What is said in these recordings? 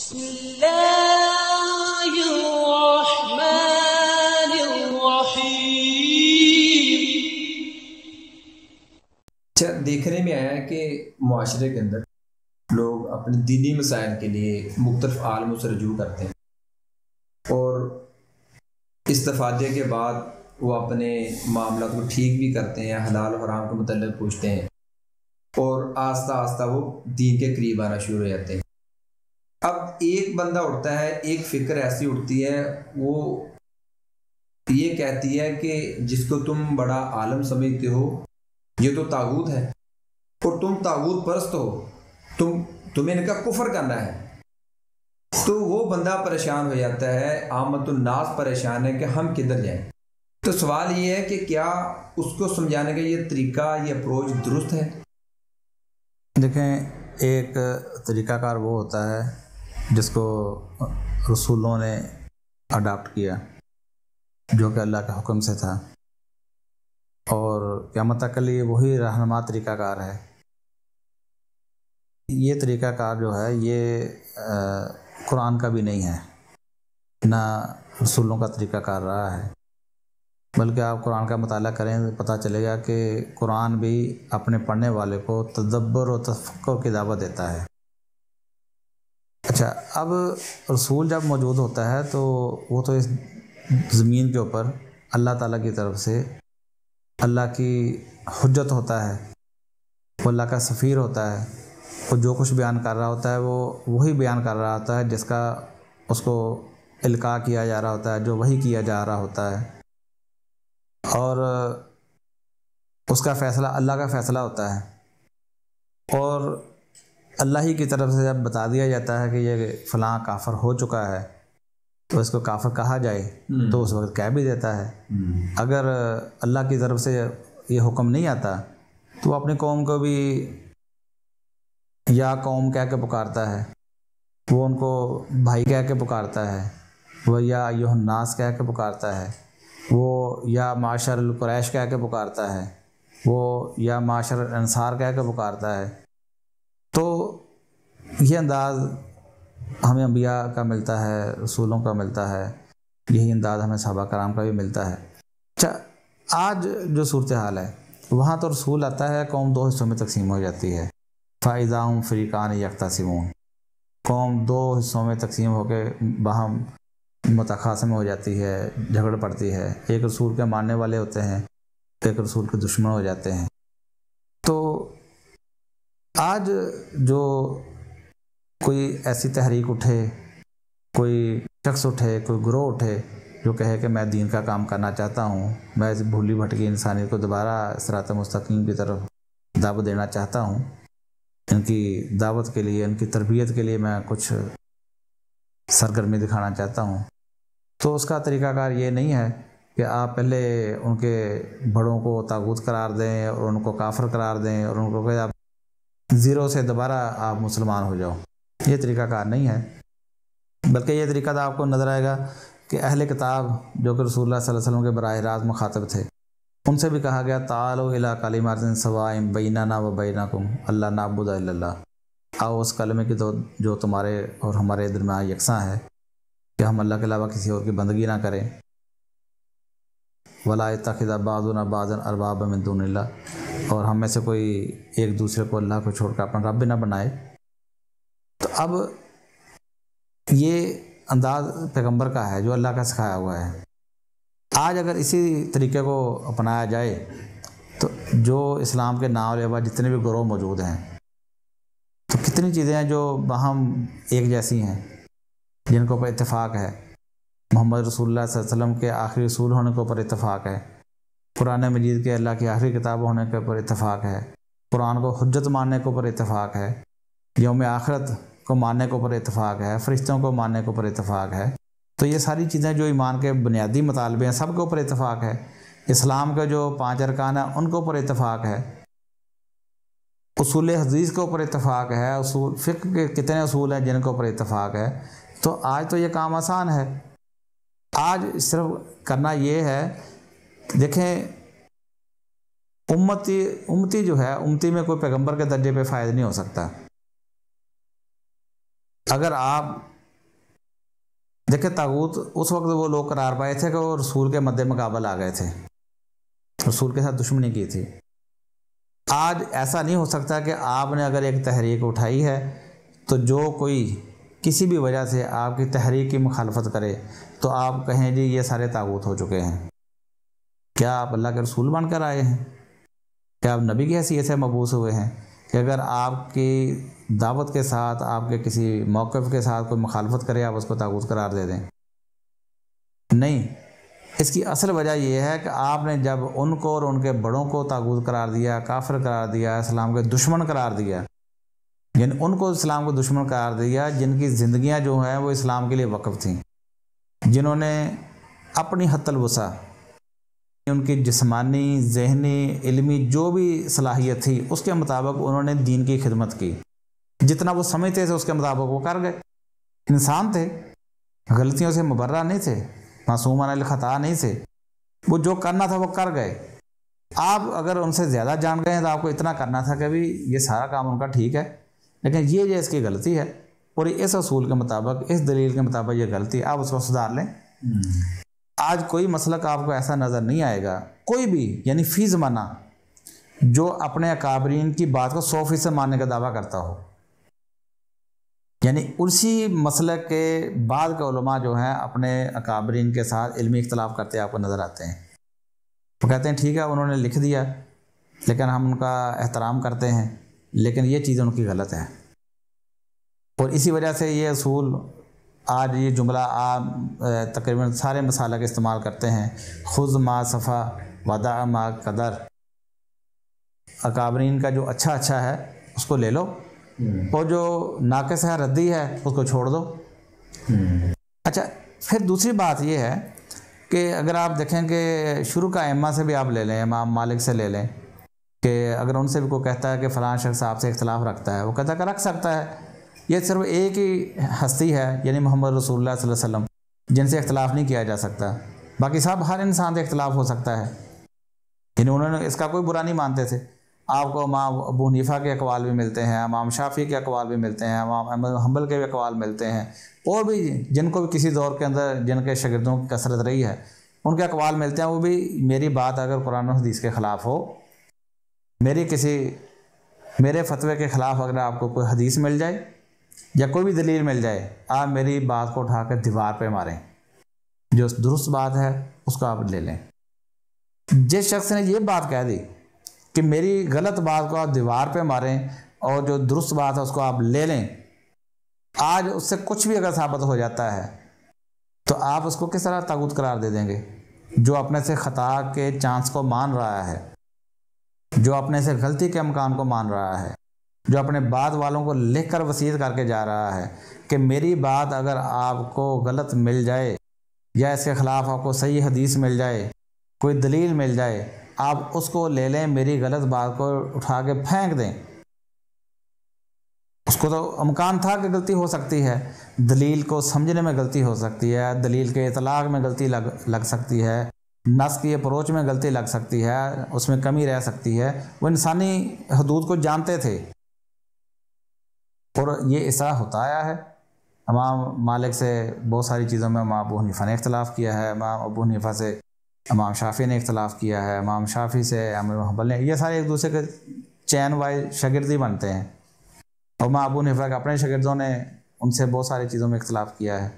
بسم اللہ الرحمن الرحیم۔ اچھا، دیکھنے میں آیا ہے کہ معاشرے کے اندر لوگ اپنے دینی مسائل کے لیے مختلف عالموں سے رجوع کرتے ہیں اور استفادے کے بعد وہ اپنے معاملات کو ٹھیک بھی کرتے ہیں، حلال و حرام کے متعلق پوچھتے ہیں اور آہستہ آہستہ وہ دین کے قریب آنا شروع ہو جاتے ہیں۔ اب ایک بندہ اٹھتا ہے، ایک فکر ایسی اٹھتی ہے، وہ یہ کہتی ہے کہ جس کو تم بڑا عالم سمجھتے ہو یہ تو طاغوت ہے اور تم طاغوت پرست ہو، تمہیں ان کا کفر کرنا ہے۔ تو وہ بندہ پریشان ہو جاتا ہے، عامت الناس پریشان ہے کہ ہم کدھر جائیں۔ تو سوال یہ ہے کہ کیا اس کو سمجھانے کا یہ طریقہ، یہ اپروچ درست ہے؟ دیکھیں، ایک طریقہ کار وہ ہوتا ہے جس کو رسولوں نے اڈاپٹ کیا، جو کہ اللہ کے حکم سے تھا، اور قیامت تک کے لیے وہی رہنما طریقہ کار ہے۔ یہ طریقہ کار جو ہے یہ قرآن کا بھی نہیں ہے، نہ رسولوں کا طریقہ کار رہا ہے، بلکہ آپ قرآن کا مطالعہ کریں تو پتہ چلے گا کہ قرآن بھی اپنے پڑھنے والے کو تدبر و تفکر کی دعوت دیتا ہے۔ اچھا، اب رسول جب موجود ہوتا ہے تو وہ تو اس زمین کے اوپر اللہ تعالیٰ کی طرف سے اللہ کی حجت ہوتا ہے، وہ اللہ کا سفیر ہوتا ہے، وہ جو کچھ بیان کر رہا ہوتا ہے وہ وہی بیان کر رہا ہوتا ہے جس کا اس کو القاء کیا جا رہا ہوتا ہے، جو وہی کیا جا رہا ہوتا ہے، اور اس کا فیصلہ اللہ کا فیصلہ ہوتا ہے۔ اور اللہ ہی کی طرف سے جب بتا دیا جاتا ہے کہ یہ فلاں کافر ہو چکا ہے تو اس کو کافر کہا جائے تو اس وقت کہہ بھی دیتا ہے۔ اگر اللہ کی طرف سے یہ حکم نہیں آتا تو وہ اپنی قوم کو بھی یا قوم کہہ کے پکارتا ہے، وہ ان کو بھائی کہہ کے پکارتا ہے، وہ یا ایھا الناس کہہ کے پکارتا ہے، وہ یا معاشر القریش کہہ کے پکارتا ہے، وہ یا معاشر الانصار کہہ کے پکارتا ہے۔ تو یہ انداز ہمیں انبیاء کا ملتا ہے، رسولوں کا ملتا ہے، یہی انداز ہمیں صحابہ کرام کا بھی ملتا ہے۔ اچھا، آج جو صورتحال ہے وہاں تو رسول آتا ہے، قوم دو حصوں میں تقسیم ہو جاتی ہے، فَإِذَا هُمْ فَرِيقَانِ يَخْتَصِمُونَ، قوم دو حصوں میں تقسیم ہو کے باہم متخاصم ہو جاتی ہے، جھگڑ پڑتی ہے، ایک رسول کے ماننے والے ہوتے ہیں، ایک رسول کے دشمن ہو جاتے ہیں۔ تو آج جو کوئی ایسی تحریک اٹھے، کوئی شخص اٹھے، کوئی گروہ اٹھے جو کہے کہ میں دین کا کام کرنا چاہتا ہوں، میں اس بھولی بھٹکی انسانیت کو دوبارہ صراط مستقیم کی طرف دعوت دینا چاہتا ہوں، ان کی دعوت کے لیے، ان کی تربیت کے لیے میں کچھ سرگرمی دکھانا چاہتا ہوں، تو اس کا طریقہ کار یہ نہیں ہے کہ آپ پہلے ان کے بڑوں کو طاغوت قرار دیں اور ان کو کافر قرار دیں اور ان کو کہ آپ زیرو سے دوبارہ آپ مسلمان ہو جاؤ۔ یہ طریقہ کار نہیں ہے، بلکہ یہ طریقہ آپ کو نظر آئے گا کہ اہل کتاب جو کہ رسول اللہ صلی اللہ علیہ وسلم کے براہ راست مخاطب تھے، ان سے بھی کہا گیا تعالوا الی کلمۃ سواء بیننا و بینکم الا نعبد الا اللہ، آؤ اس کلمے کی تو جو تمہارے اور ہمارے درمیان یکساں ہے کہ ہم اللہ کے علاوہ کسی اور کی بندگی نہ کریں، ولا یتخذ بعضنا بعضا اربابا من دون اللہ، اور ہم میں سے کوئی ایک دوسرے کو اللہ کو چھوڑ کر اپنا رب بھی نہ بنائے۔ تو اب یہ انداز پیغمبر کا ہے جو اللہ کا سکھایا ہوا ہے۔ آج اگر اسی طریقے کو اپنایا جائے تو جو اسلام کے نام لیوا جتنے بھی گروہ موجود ہیں، تو کتنی چیزیں ہیں جو باہم ایک جیسی ہیں، جن کے اوپر اتفاق ہے۔ محمد رسول اللہ صلی اللہ علیہ وسلم کے آخری رسول ہونے کے اوپر اتفاق ہے، قرآن مجید کے اللہ کی آخری کتاب ہونے کے اوپر اتفاق ہے، قرآن کو حجت ماننے کے اوپر اتفاق ہے، یوم آخرت کو ماننے کے اوپر اتفاق ہے، فرشتوں کو ماننے کے اوپر اتفاق ہے۔ تو یہ ساری چیزیں جو ایمان کے بنیادی مطالبے ہیں سب کے اوپر اتفاق ہے۔ اسلام کے جو 5 ارکان ہیں ان کے اوپر اتفاق ہے، اصول حدیث کے اوپر اتفاق ہے، اصول فقہ کے کتنے اصول ہیں جن کے اوپر اتفاق ہے۔ تو آج تو یہ کام آسان ہے، آج صرف کرنا یہ ہے، دیکھیں امتی جو ہے، امتی میں کوئی پیغمبر کے درجے پہ فائد نہیں ہو سکتا۔ اگر آپ دیکھیں طاغوت اس وقت وہ لوگ قرار پائے تھے کہ وہ رسول کے مد مقابل آ گئے تھے، رسول کے ساتھ دشمنی کی تھی۔ آج ایسا نہیں ہو سکتا کہ آپ نے اگر ایک تحریک اٹھائی ہے تو جو کوئی کسی بھی وجہ سے آپ کی تحریک کی مخالفت کرے تو آپ کہیں جی یہ سارے طاغوت ہو چکے ہیں۔ کیا آپ اللہ کے رسول بن کر آئے ہیں؟ کیا آپ نبی کی حیثیت سے مبعوث ہوئے ہیں کہ اگر آپ کی دعوت کے ساتھ، آپ کے کسی موقف کے ساتھ کوئی مخالفت کرے آپ اس کو طاغوت قرار دے دیں؟ نہیں، اس کی اصل وجہ یہ ہے کہ آپ نے جب ان کو اور ان کے بڑوں کو طاغوت قرار دیا، کافر قرار دیا، اسلام کے دشمن قرار دیا، یعنی ان کو اسلام کو دشمن قرار دیا جن کی زندگیاں جو ہیں وہ اسلام کے لیے وقف تھیں، جنہوں نے اپنی حد الوسع ان کی جسمانی، ذہنی، علمی جو بھی صلاحیت تھی اس کے مطابق انہوں نے دین کی خدمت کی، جتنا وہ سمجھتے تھے اس کے مطابق وہ کر گئے۔ انسان تھے، غلطیوں سے مبرہ نہیں تھے، معصوم عن الخطا نہیں تھے، وہ جو کرنا تھا وہ کر گئے۔ آپ اگر ان سے زیادہ جان گئے ہیں تو آپ کو اتنا کرنا تھا کہ بھی یہ سارا کام ان کا ٹھیک ہے لیکن یہ اس کی غلطی ہے اور اس اصول کے مطابق، اس دلیل کے مطابق یہ غلطی ہے، آپ اس کو سدھار لیں۔ آج کوئی مسلک آپ کو ایسا نظر نہیں آئے گا، کوئی بھی، یعنی فی زمانہ، جو اپنے اکابرین کی بات کو 100% ماننے کا دعویٰ کرتا ہو۔ یعنی اسی مسلک کے بعد کے علماء جو ہیں اپنے اکابرین کے ساتھ علمی اختلاف کرتے آپ کو نظر آتے ہیں۔ وہ کہتے ہیں ٹھیک ہے انہوں نے لکھ دیا لیکن ہم ان کا احترام کرتے ہیں، لیکن یہ چیز ان کی غلط ہے۔ اور اسی وجہ سے یہ اصول آج یہ جملہ آپ تقریباً سارے مسالک استعمال کرتے ہیں، خذ ما صفا ودع ما قدر، اکابرین کا جو اچھا ہے اس کو لے لو اور جو ناقص ہے، ردی ہے، اس کو چھوڑ دو۔ اچھا، پھر دوسری بات یہ ہے کہ اگر آپ دیکھیں کہ شروع کا ائمہ سے بھی آپ لے لیں، امام مالک سے لے لیں، کہ اگر ان سے بھی کوئی کہتا ہے کہ فلاں شخص آپ سے اختلاف رکھتا ہے، وہ کہتا ہے کہ رکھ سکتا ہے، یہ صرف ایک ہی ہستی ہے یعنی محمد رسول اللہ صلی اللہ علیہ وسلم جن سے اختلاف نہیں کیا جا سکتا، باقی سب ہر انسان سے اختلاف ہو سکتا ہے، یعنی انہوں نے اس کا کوئی برا نہیں مانتے تھے۔ آپ کو امام ابو حنیفہ کے اقوال بھی ملتے ہیں، امام شافعی کے اقوال بھی ملتے ہیں، امام احمد حنبل کے بھی اقوال ملتے ہیں، اور بھی جن کو بھی کسی دور کے اندر جن کے شاگردوں کی کثرت رہی ہے ان کے اقوال ملتے ہیں۔ وہ بھی میری بات اگر قرآن و حدیث کے خلاف ہو، میرے فتوے کے خلاف اگر آپ کو کوئی حدیث مل جائے یا کوئی بھی دلیل مل جائے، آپ میری بات کو اٹھا کر دیوار پہ ماریں، جو درست بات ہے اس کو آپ لے لیں۔ جس شخص نے یہ بات کہہ دی کہ میری غلط بات کو آپ دیوار پہ ماریں اور جو درست بات ہے اس کو آپ لے لیں، آج اس سے کچھ بھی اگر ثابت ہو جاتا ہے تو آپ اس کو کس طرح طاغوت قرار دے دیں گے؟ جو اپنے سے خطا کے چانس کو مان رہا ہے، جو اپنے سے غلطی کے امکان کو مان رہا ہے، جو اپنے بعد والوں کو لکھ کر وصیت کر کے جا رہا ہے کہ میری بات اگر آپ کو غلط مل جائے یا اس کے خلاف آپ کو صحیح حدیث مل جائے، کوئی دلیل مل جائے، آپ اس کو لے لیں، میری غلط بات کو اٹھا کے پھینک دیں۔ اس کو تو امکان تھا کہ غلطی ہو سکتی ہے، دلیل کو سمجھنے میں غلطی ہو سکتی ہے، دلیل کے اطلاق میں غلطی لگ سکتی ہے، نص کی اپروچ میں غلطی لگ سکتی ہے، اس میں کمی رہ سکتی ہے۔ وہ انسانی حدود کو جانتے تھے اور یہ اس طرح ہوتا آیا ہے۔ امام مالک سے بہت ساری چیزوں میں امام ابو حنیفہ نے اختلاف کیا ہے، امام ابو حنیفہ سے امام شافعی نے اختلاف کیا ہے، امام شافعی سے امام حنبل نے، یہ سارے ایک دوسرے کے چین وائز شاگردی بنتے ہیں، اور امام ابو حنیفہ کے اپنے شاگردوں نے ان سے بہت ساری چیزوں میں اختلاف کیا ہے۔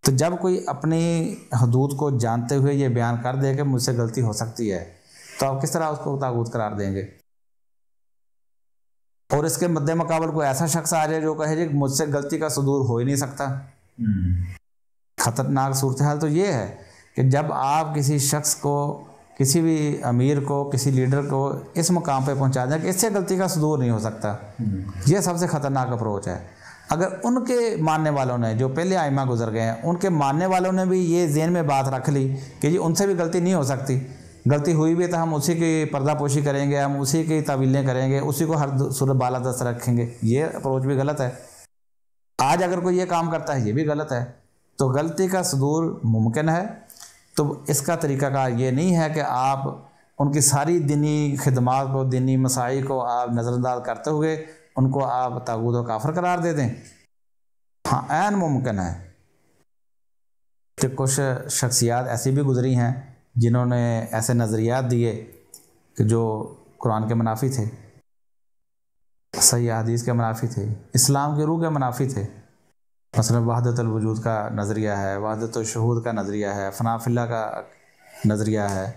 تو جب کوئی اپنی حدود کو جانتے ہوئے یہ بیان کر دے کہ مجھ سے غلطی ہو سکتی ہے تو آپ کس طرح اس کو طاغوت قرار دیں گے؟ اور اس کے مد مقابل کوئی ایسا شخص آ جائے جو کہے جی مجھ سے غلطی کا صدور ہو ہی نہیں سکتا۔ خطرناک صورتحال تو یہ ہے کہ جب آپ کسی شخص کو، کسی بھی امیر کو، کسی لیڈر کو اس مقام پہ پہنچا دیں کہ اس سے غلطی کا صدور نہیں ہو سکتا، یہ سب سے خطرناک اپروچ ہے۔ اگر ان کے ماننے والوں نے، جو پہلے ائمہ گزر گئے ہیں، ان کے ماننے والوں نے بھی یہ ذہن میں بات رکھ لی کہ جی ان سے بھی غلطی نہیں ہو سکتی، غلطی ہوئی بھی تو ہم اسی کی پردہ پوشی کریں گے، ہم اسی کی تعویلیں کریں گے، اسی کو ہر صورت بالادست رکھیں گے، یہ اپروچ بھی غلط ہے۔ آج اگر کوئی یہ کام کرتا ہے یہ بھی غلط ہے۔ تو غلطی کا صدور ممکن ہے، تو اس کا طریقہ کار یہ نہیں ہے کہ آپ ان کی ساری دینی خدمات کو، دینی مسائل کو آپ نظر انداز کرتے ہوئے ان کو آپ طاغوت و کافر قرار دے دیں۔ ہاں عین ممکن ہے کہ کچھ شخصیات ایسی بھی گزری ہیں جنہوں نے ایسے نظریات دیے کہ جو قرآن کے منافی تھے، صحیح حدیث کے منافی تھے، اسلام کی روح کے منافی تھے۔ مثلا وحدت الوجود کا نظریہ ہے، وحدت الشہود کا نظریہ ہے، فنا فی اللہ کا نظریہ ہے،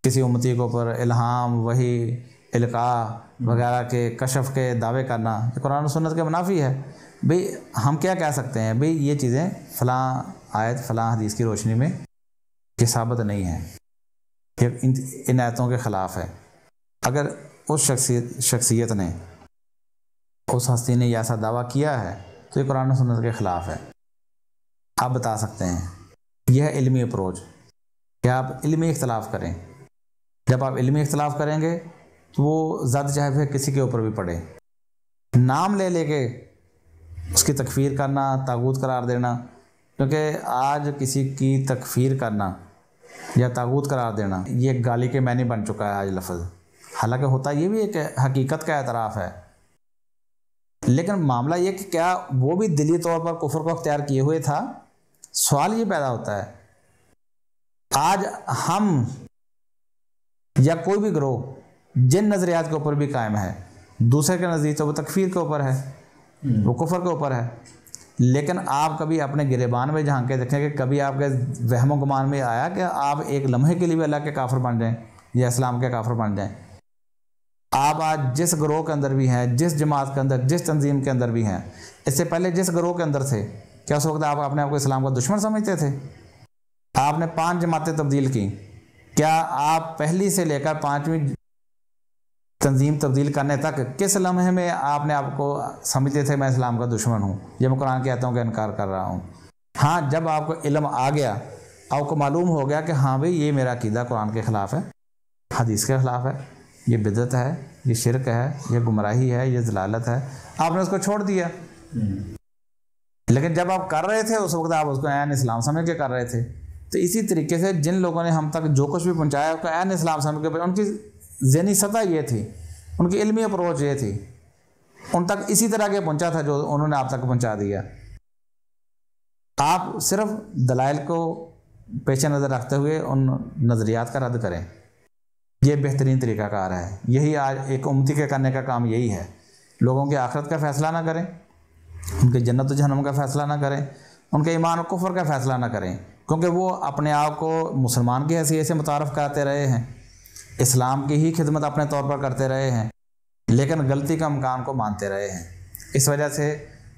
کسی امتی کے اوپر الہام، وحی، القاء وغیرہ کے کشف کے دعوے کرنا، یہ قرآن و سنت کے منافی ہے۔ بھئی ہم کیا کہہ سکتے ہیں؟ بھئی یہ چیزیں فلاں آیت فلاں حدیث کی روشنی میں یہ ثابت نہیں ہے، یہ ان آیتوں کے خلاف ہے۔ اگر اس شخصیت نے، اس ہستی نے یہ ایسا دعویٰ کیا ہے تو یہ قرآن و سنت کے خلاف ہے۔ آپ بتا سکتے ہیں، یہ ہے علمی اپروچ کہ آپ علمی اختلاف کریں۔ جب آپ علمی اختلاف کریں گے تو وہ زد چاہے پھر کسی کے اوپر بھی پڑے، نام لے لے کے اس کی تکفیر کرنا، طاغوت قرار دینا، کیونکہ آج کسی کی تکفیر کرنا یا طاغوت قرار دینا یہ گالی کے معنی بن چکا ہے آج لفظ، حالانکہ ہوتا یہ بھی ایک حقیقت کا اعتراف ہے۔ لیکن معاملہ یہ کہ کیا وہ بھی دلی طور پر کفر کو اختیار کیے ہوئے تھا؟ سوال یہ پیدا ہوتا ہے۔ آج ہم یا کوئی بھی گروہ جن نظریات کے اوپر بھی قائم ہے، دوسرے کے نزدیک تو وہ تکفیر کے اوپر ہے، وہ کفر کے اوپر ہے، لیکن آپ کبھی اپنے گریبان میں جھانک کے دیکھیں کہ کبھی آپ کے وہم و گمان میں آیا کہ آپ ایک لمحے کے لیے بھی اللہ کے کافر بن جائیں یا اسلام کے کافر بن جائیں؟ آپ آج جس گروہ کے اندر بھی ہیں، جس جماعت کے اندر، جس تنظیم کے اندر بھی ہیں، اس سے پہلے جس گروہ کے اندر تھے، کیا اس وقت آپ اپنے آپ کو اسلام کا دشمن سمجھتے تھے؟ آپ نے 5 جماعتیں تبدیل کی، کیا آپ پہلی سے لے کر 5ویں تنظیم تبدیل کرنے تک کس لمحے میں آپ نے آپ کو سمجھتے تھے میں اسلام کا دشمن ہوں یا میں قرآن کی آیتوں کا انکار کر رہا ہوں؟ ہاں، جب آپ کو علم آ گیا، آپ کو معلوم ہو گیا کہ ہاں بھئی یہ میرا عقیدہ قرآن کے خلاف ہے، حدیث کے خلاف ہے، یہ بدعت ہے، یہ شرک ہے، یہ گمراہی ہے، یہ ضلالت ہے، آپ نے اس کو چھوڑ دیا۔ لیکن جب آپ کر رہے تھے اس وقت آپ اس کو عین اسلام سمجھ کے کر رہے تھے۔ تو اسی طریقے سے جن لوگوں نے ہم تک جو کچھ بھی پہنچایا اس کو عین اسلام سمجھ کے، ان کی ذہنی سطح یہ تھی، ان کی علمی اپروچ یہ تھی، ان تک اسی طرح کے پہنچا تھا جو انہوں نے آپ تک پہنچا دیا۔ آپ صرف دلائل کو پیش نظر رکھتے ہوئے ان نظریات کا رد کریں، یہ بہترین طریقہ کار ہے۔ یہی آج ایک امتی کے کرنے کا کام یہی ہے۔ لوگوں کی آخرت کا فیصلہ نہ کریں، ان کے جنت و جہنم کا فیصلہ نہ کریں، ان کے ایمان و کفر کا فیصلہ نہ کریں، کیونکہ وہ اپنے آپ کو مسلمان کی حیثیت سے متعارف کراتے رہے ہیں، اسلام کی ہی خدمت اپنے طور پر کرتے رہے ہیں، لیکن غلطی کا امکان کو مانتے رہے ہیں۔ اس وجہ سے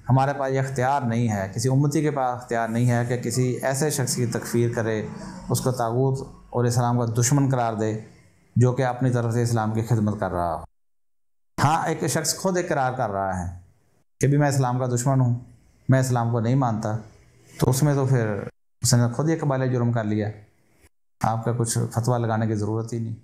ہمارے پاس یہ اختیار نہیں ہے، کسی امتی کے پاس اختیار نہیں ہے کہ کسی ایسے شخص کی تکفیر کرے، اس کو طاغوت اور اسلام کا دشمن قرار دے جو کہ اپنی طرف سے اسلام کی خدمت کر رہا ہو۔ ہاں، ایک شخص خود اقرار کر رہا ہے کہ بھی میں اسلام کا دشمن ہوں، میں اسلام کو نہیں مانتا، تو اس میں تو پھر اس نے خود ہی قبالِ جرم کر لیا، آپ کا کچھ فتویٰ لگانے کی ضرورت ہی نہیں۔